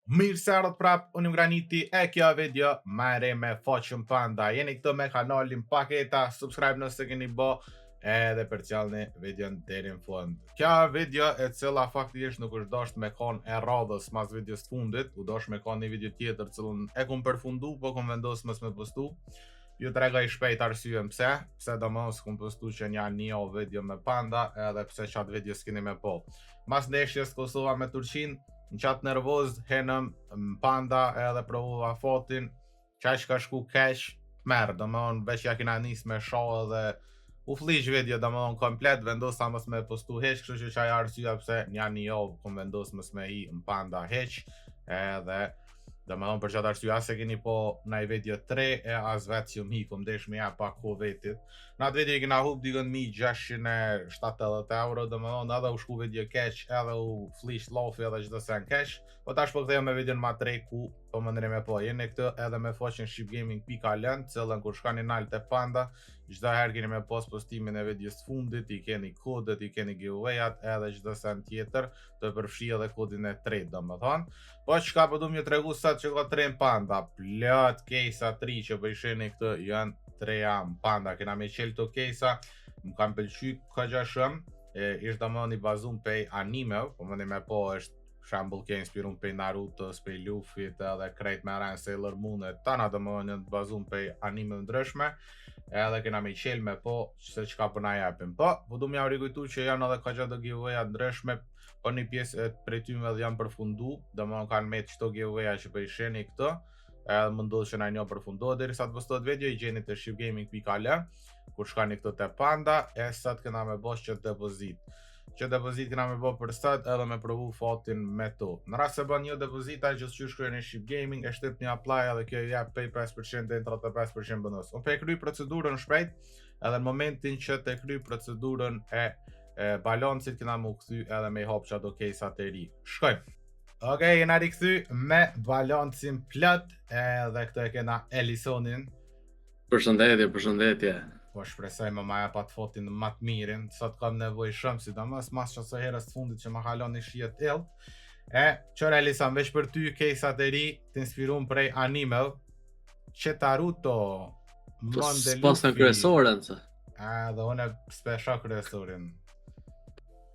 Mirë se ardhët prap, unë Graniti e kjo video mere me Fortune Panda. Jeni këtu me kanalin Paketa, subscribe nëse keni bo edhe për qallni videon deri në fund. Kjo video e cila faktikisht nuk është dosht me kon e radhës mas videos të fundit, u dosht me kon një video tjetër cilën e kum përfundu, po kum vendos mës me postu. Ju të regoj shpejt arsyen pse do mos kum postu që një video me Panda edhe pse qatë video s'keni me po. Mas ndeshjes Kosova me Turqin, në qatë nervoz, henëm Panda edhe provova fotin, qash ka shku kesh, merë, do më onë veç ja kina nis me shoh edhe u flish video, do më onë komplet, vendosa mës me postu heq, kështu që qaj arsyeja pse një javë kom vendos mës me hi në Panda heq, edhe do më onë për qatë arsyeja se keni po në i video 3 e as vetë që më hi, kom desh me ja pak ko vetit. Në atë video i kina hup digën 1670 euro, do më onë edhe u shku video keq, edhe u flish lofi edhe gjithë sen keq, po tash po këthejo me video në ma 3 ku po më ndrime po jeni këtë edhe me Fortune shipgaming.lën, cilën kur shkani nalë të Panda, gjithë herë keni me post postimin e videos të fundit, i keni kodet, i keni giveaway-at edhe gjithë sen tjetër, të përfshi edhe kodin e 3, do më thonë. Po që ka përdu një tregu sot që ka 3 në Panda, plot kejsa 3 që përsheni këtë janë 3 në Panda, kena me qelë të kejsa, më kam pëlqy ka gjashëm, ishtë do më një bazun pej anime, po më një me po është shambull ke inspirun pej Narutos, pej Luffyt edhe krejt me rejnë Sailor Moon e tana do më një bazun pej anime ndryshme, edhe kena me qelë me po se që ka përna jepim. Po du m'ja rikujtu që janë edhe ka gjatë giveaway-a ndryshme, po një pjesë prej tyme edhe janë përfundu, do më kanë me qëto giveaway-a që për isheni këto, edhe më ndodhë që na një përfundohet deri sa të postot video, i gjeni të shipgaming.al, kur shkani këto të Panda, e sot këna me bosh që depozit. Që depozit këna me bo për sot edhe me provu fotin me to. Në rast se bën një depozita, gjithë që shkruaj në shipgaming, e shtyp një apply edhe kjo jep pay 5% dhe 35% bonus. Unë pe kry procedurën shpejt, edhe në momentin që te kry procedurën e balancit këna mu këthy edhe me i hop që ato kejsat e ri. Shkojmë. Ok, jena rikëthy me balancin plot, edhe këto e kena Elisonin. Përshëndetje. Po shpresoj më maja pat fotin më të mirin, sot kam nevoj shumë, sidomos mas që së herës të fundit që më halon një shijet ill. Qëra Elisan, veç për ty kejsat e ri, të inspirun prej anime, Qetaruto, Monde Luffy. S'pas në kryesoren, se. Dhe unë e spesha kryesorin.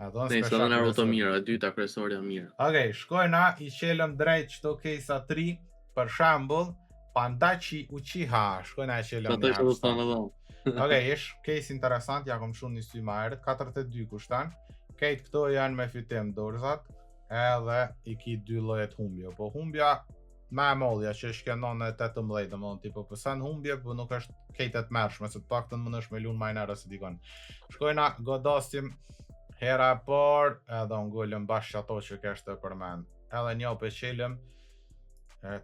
Ne, së dhe Naruto mirë, e dyta kryesoria mirë. Okej, shkojna, i qelëm drejt qëto kejsat 3, për shambull, Pandachi Uchiha, shkojna i qelëm një hapë. Ok, ish case interesant, ja kom shumë një sy ma herët, 42 kushtan, kejt këto janë me fitim dorzat, edhe i ki 2 lojet humbje, po humbja me mollja që shkenon e 18, dhe më dhënë tipo pësen humbje, po nuk është kejtet mërshme, se të pak të në më nëshme lunë majnërë se dikon. Shkojna, godasim hera por, edhe unë gullëm bashkë ato që keshte për men, edhe një për qilëm,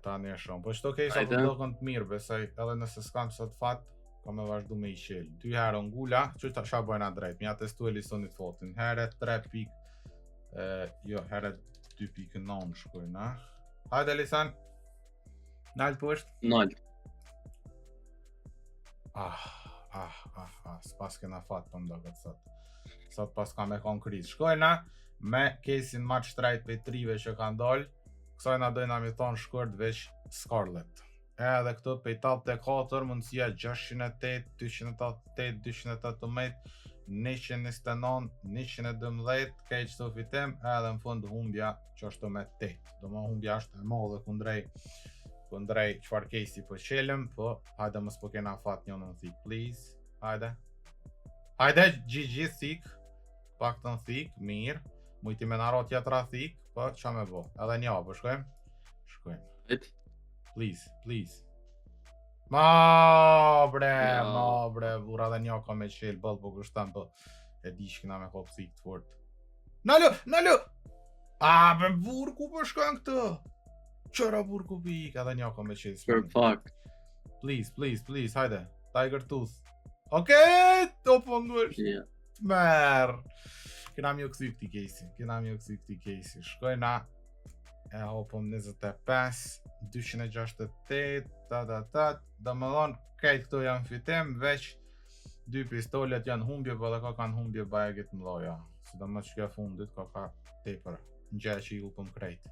ta një shumë, po qëto case apo do kënë të mirë, besoj, edhe nëse s'kam sot fat, ka me vazhdu me i qelë. 2 herë ngula, që të shabë bojna drejt, mja testu Elisonit fotin. Heret 3 pik, jo, heret 2.9 shkojna. Hajde Elisan, nalë poshtë? Nalë. S'pas kena fat për mdo këtë sot. Sot pas ka me konkrit. Shkojna me kesin ma shtrajt për 3-ve që ka ndollë, kësajna dojna mi thonë shkurt veç Scarlet. Edhe këto pej 84, mundësia 608, 288, 218, 129, 112, kej qëto fitim, edhe në fund humbja që është me 8. Do më humbja është e modhe kundrej qfar kejsi po qelëm, po hajde mës po kena fat një në thik, please, hajde. Hajde, GG thik, pak të në thik, mirë, mujti me naro tjetra thik, po qa me bo, edhe një po shkojmë? Shkojmë. Please. Ma bre, vura dhe një ka me qelë, bëllë po kështan, po e di shkina me hop thik të fort. Nalë! Be burë ku për shkojnë këtë? Qëra burë ku pik, edhe një ka me qelë. For fuck. Please, hajde, Tiger Tooth. Okej, to po nduesh. Merë. Kena mjë kësi këti kejsi, shkojna. E hopëm 25, 268, dhe më dhonë, kejt këto janë fitim, veç 2 pistolet janë humbje, po dhe ka kanë humbje bajegit mloja. Si dhe më që kjo fundit, ka tepër, në gjë që i upëm krejt.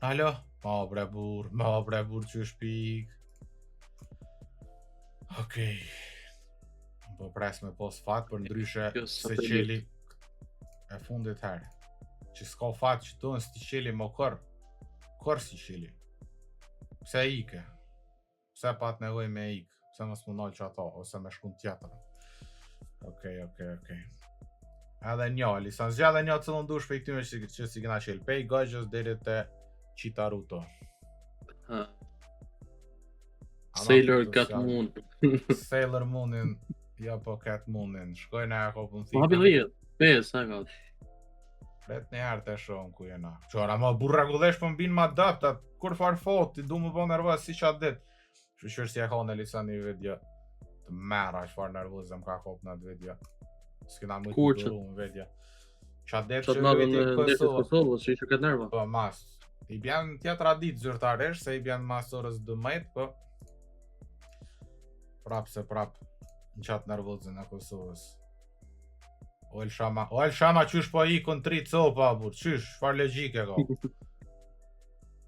Alo? Ma bre burr që shpik. Okej. Po pres me pos fat, për ndryshe se qeli e fundit herë. Që s'ka fat që tonë s'ti qeli më kër si qeli. Pse ike? Pse pat nevoj me ik? Pse mos më nalë që ato, ose me shkun tjetër. Okej. Edhe një, lisan zgjadhe një cëllën dush për i këtyme që si këna qelë. Pej gajgjës deri të Qitaruto. Sailor Cat Moon. Sailor Moonin, ja po Cat Moonin. Shkojnë e kopën Po hapi dhjetë, 5, sa ka. Flet një herë të shumë ku jena. Qora, ma burra gullesh po m'bin ma daptat. Kur farë foti, du më po nervoz si qatë dit. Shqyqër si e ka në lisa një video. Të mera që farë nervozëm ka kop në atë video. S'kina më të duru në video. Qatë dit që veti Kosovës, që ishë këtë nerva. Po, mas. I bjen tjetra ditë zyrtaresh, se i bjen mas orës 12, po. Prap në qatë nervozën e Kosovës. Oel Shama qysh po i kon 3 copa, bur, qysh, far logjike ka.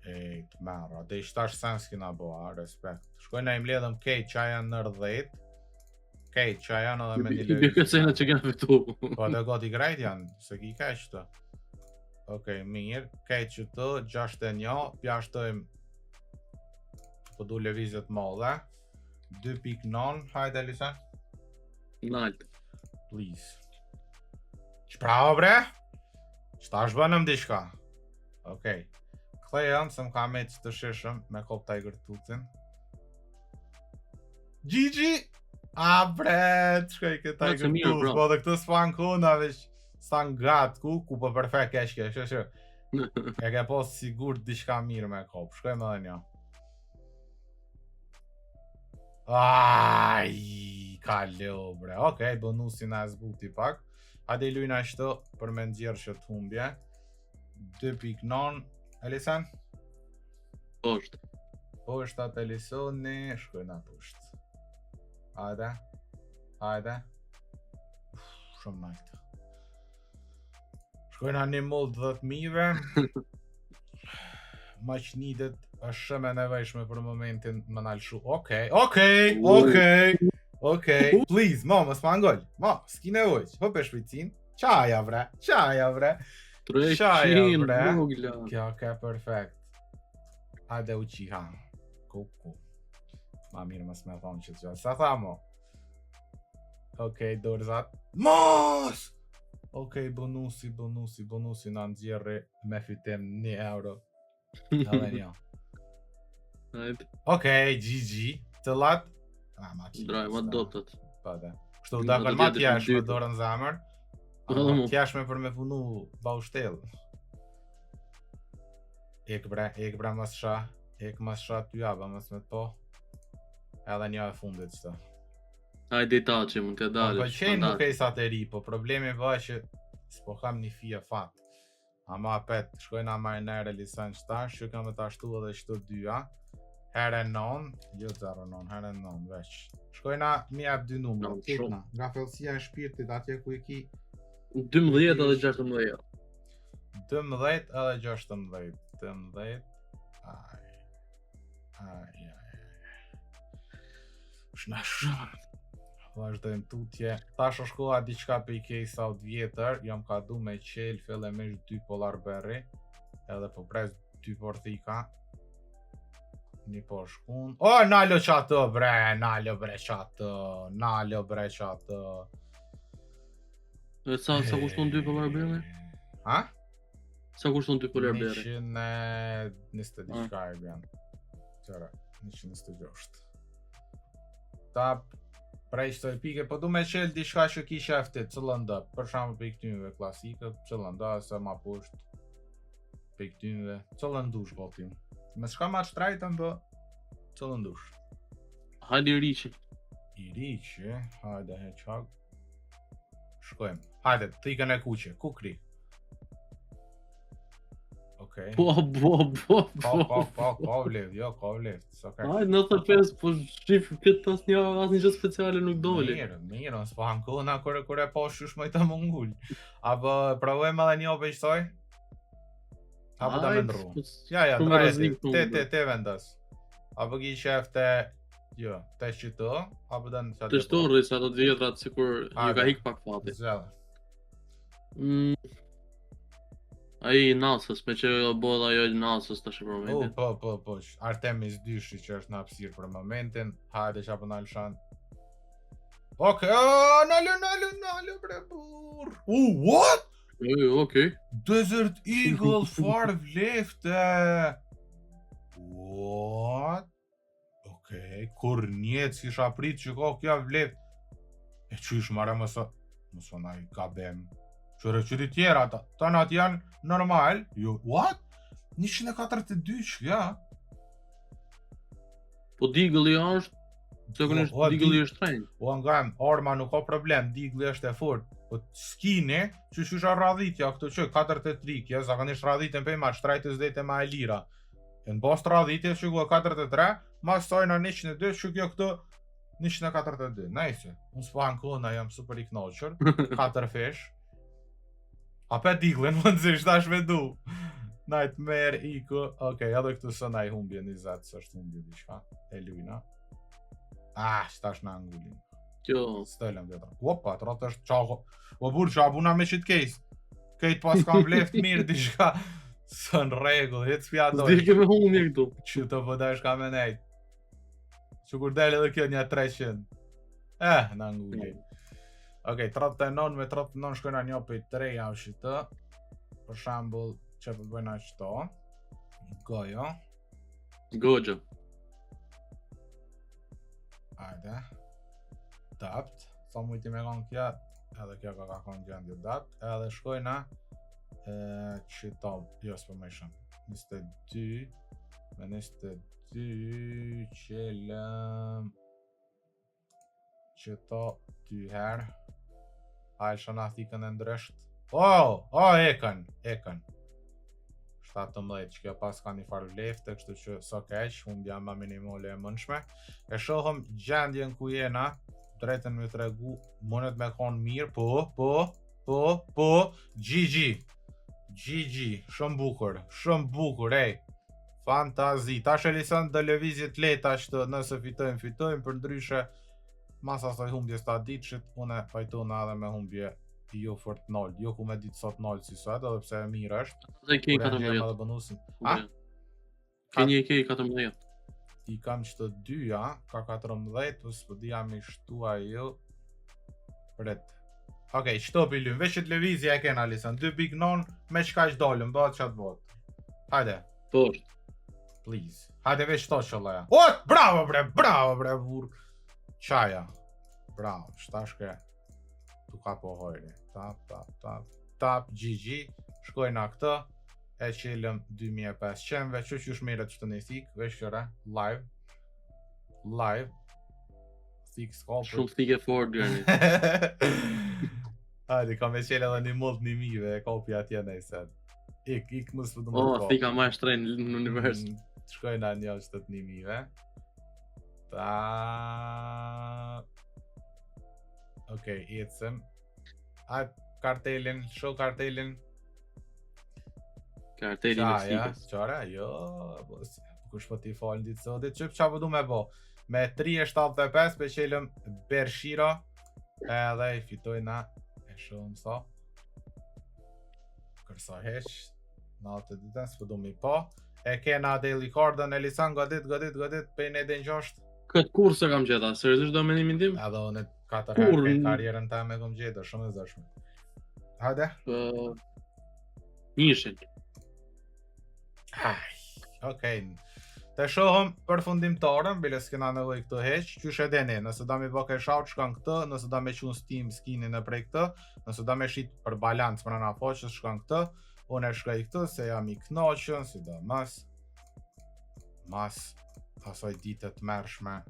Ej, të mera, dhe i shtash sens kina boa, respekt. Shkojnë e imledhëm Kate që janë nër 10. Kate që janë edhe me një lejtë. I bje kësejnë që kena fitu. Po dhe goti grejt janë, se ki keq të. Okej, mirë, Kate që të, 61, pjashtojmë po du levizet madhe. 2.9, hajde Lisa. Nalt. Please. Qpravo bre? Qta është bënëm diçka? Okej. Këthe janë se më ka me që të shishëm me kop Tiger Toothin. Gigi! A bre, të shkoj këtë Tiger Tooth, po dhe këtë s'pan kona veç s'an gatë ku po perfekt keshke, shë. E ke posë sigur diçka mirë me kop, shkojmë edhe një. Aj, ka leo bre, okej, bonusin e zbuti pak. Hade i lujna shto për me nëzirë që të humbje. 2.9, Elisan? Poshtë. Poshtë atë Elisoni, shkojna poshtë. Hajde. Shumë naltë. Shkojna një mull 10.000. Ma që nidet është shumë e nevejshme për momentin më nalëshu. Okej, please, ma, mos ma ngoll. Ma, s'ki nevoj, hop e shpicin. Qaja bre. 300 rugla. Kjo ke perfekt. Hajde u qiha. Kuku. Ma mirë mos me thonë që të sa tha mo? Okej, dorzat. Mos! Okej, bonusi në nëzjerri me fitim 1 euro. Edhe një. Okej, GG. Të lat. Draj, ma do të të. Pa dhe. Kështu u dakon ma t'jash me dorën zamër. T'jash me për me punu baushtel. Ek bre mas sha. Ek mas sha t'y jaba mas me to. Edhe një e fundit qëta. Hajde i ta që mund të dalë. Po qenë nuk e i sa të ri, po problemi va që s'po kam një fije fat. Ama pet, shkojna marinere lisan qëtash, që kam e të ashtu edhe qëto dyja. Herë 9, jo 09, herë 9 veç. Shkojna mi ap 2 numër, tjetna. Nga fellësia e shpirtit atje ku i ki 12 edhe 16. 12 edhe 16. 12. Aj. Shnash. Vazhdojmë tutje. Tash është koha diçka për i kej South vjetër. Jam ka du me qel fillimisht 2 polar berry. Edhe po pres 2 porthika. Një po shkun. O, nalo qatë bre, nalo bre qatë. E sa kushton 2 polar berry? Ha? Sa kushton 2 polar berry? 120 diçka e bjen. Qëra, 126. Ta prej qëtoj pike, po du me qel diçka që ki sheftit, cëllën dë. Për shamë për i këtynve klasikët, cëllën dë, se ma pusht. Për i këtynve, cëllën dush botin. Me shka ma shtrajtën bë, cëllën dush. Hajde i riqi. Hajde heqag. Shkojmë. Hajde, thikën e kuqe, kukri. Okej. Po. Ka vlevd, jo, ka vlevd. Hajde, 95, po shqip këtë asnjë gjë speciale nuk doli. Mirë, nësë po hankona kër e po shush më i të mungull. Apo provojmë edhe një ope qëtoj? Apo da me ndru. Ja, Shumë drejti. rrezik Te vendos. Apo ki shef te te qito, apo da në qatë. Të shtorri sa ato të vjetrat sikur ju ka hik pak fati. Zell. Ai Nasës, me që bolla ajo e Nasës tash për momentin. Po. Artemis 2 që është në hapësirë për momentin. Hajde që apo në alshan. Okej, nalë bre burr. What? Okej. Desert Eagle far vlefte. What? Okej, kur njetë si shaprit që ka kja vleft. E qysh mare mësë na i kabem. Qërë qëri tjera ta. Ta në atë janë normal. Jo, what? 142 që ja. Po Deagle është, zakonisht Deagle është trenj. O ngam, arma nuk ka problem, Deagle është e fort. Po skini, që shusha radhitja këto që 43 kja, zakonisht radhitën për ma shtrajtës dhe të ma e lira. E në bas të radhitje që ku 43, mas sajna 102 që kjo këto 142. Najse, unë s'pahan kona jam super i knoqër, 4 fesh. Ape Deagle, më nëzisht tash me du. Nightmare, Ico, okej, edhe këtu së na i humbje 20, së është humbje diçka, e lujna. Shtash në angullin. Kjo. Stëllëm dhe ta. Opa, të ratë është qako. O burë që abuna me qitë case. Kejtë pas kam vleft mirë diçka. Së në regull, jetë s'pja dojnë. S'dike me humbje këtu. Që të vëdash ka me nejtë. Që kur del edhe kjo një 300. Në angullin. Okej, 39 me 39 shkojna një për 3 javë shqitë. Për shambull, që përbëjna qëto. Gojo. Gojo. Ajde. Dapt. Sa mujti me konë kja. Edhe kjo ka konë gjendje dapt. Edhe shkojna. Qëto. Jo, s'po me ishëm. 22. Me 22. Qelëm. Qëto. 2 herë. Hajë shona thikën e ndrësht. Ekën. 17 që kjo pas ka një farë vlefte, kështu që so keq, humbja ma minimale e mëndshme. E shohëm gjendjen ku jena, drejten me tregu, mënet me konë mirë, po, GG, shumë bukur, ej. Fantazi, tash e lisën dhe levizit leta që nëse fitojmë, për ndryshe, mas asaj humbjes ta ditëshit, une fajtona edhe me humbje jo fort 0, jo ku me ditë sot 0 si sot, edhe pse e mirë është. Dhe kej 14. Kej 14. Ti kam qëtë 2-ja, ka 14, pës për dhja me shtua jo. Pret. Okej, qëto pilym, veç që t'levizja e kena lisën, 2 big non, me qka që dollëm, bëhet qatë botë. Hajde. Posht. Please. Hajde veç to qëllaja. Bravo bre, vur. Qaja. Bravo, shtashke. Tu ka po hojri. Tap, GG. Shkojna këtë. E qilëm 2500-ve. Që shmiret që të një thik. Vesh qëre. Live. Thik s'kopër. Shumë thik e fort, gërnit. Hajde, kam e qele edhe një mult 1000-ve. E kopi atje nejse. Ik mësë për du më të thika ma shtrejnë në univers. Shkojna një qëtët 1000-ve. Okej, ecëm. Hajt kartelin, show kartelin. Kartelin e stikës. Qare, jo, kush po t'i falin ditë sotit, qa po du me bo? Me 3.75 pe qelëm Bershira, edhe i fitojna, e shumë sa. Kërsa heq, në atë ditën, s'po du me po. E kena daily cardën, e lisan godit, pejnë edhe në 6. Këtë kur se kam gjeta, seriosisht do menimin tim? Edhe unë 4 herë për karjerën ta me kom gjeta, shumë e zëshme. Hajde? Njëshin. Okej. Të shohëm për fundimtarën, bile s'kena nevoj këtë heq, qysh e deni, nëse da me bëke shout shkan këtë, nëse da me qun Steam skinin e prej këtë, nëse da me shit për balans për në faqës shkan këtë, unë e shkaj këtë, se jam i knoqën, si da mas asoj ditët mërshme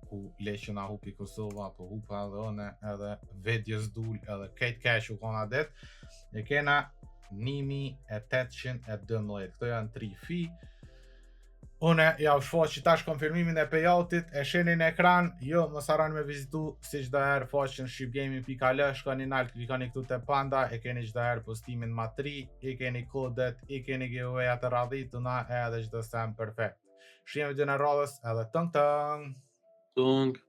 ku leqen a hupi Kosova, po hupa edhe one, edhe vedjes dull, edhe kejt keq u kona det. E kena 1812, këto janë 3 fi. Une ja u shfaqi tash konfirmimin e payoutit, e sheni në ekran, jo mos harroni me vizitu si çdo herë faqen shqipgaming.al, shkoni nalt, klikoni këtu te panda, e keni çdo herë postimin ma 3, i keni kodet, i keni giveaway të radhituna edhe çdo sem perfekt. Shihemi dy në radhës edhe tëng tëng. Tung.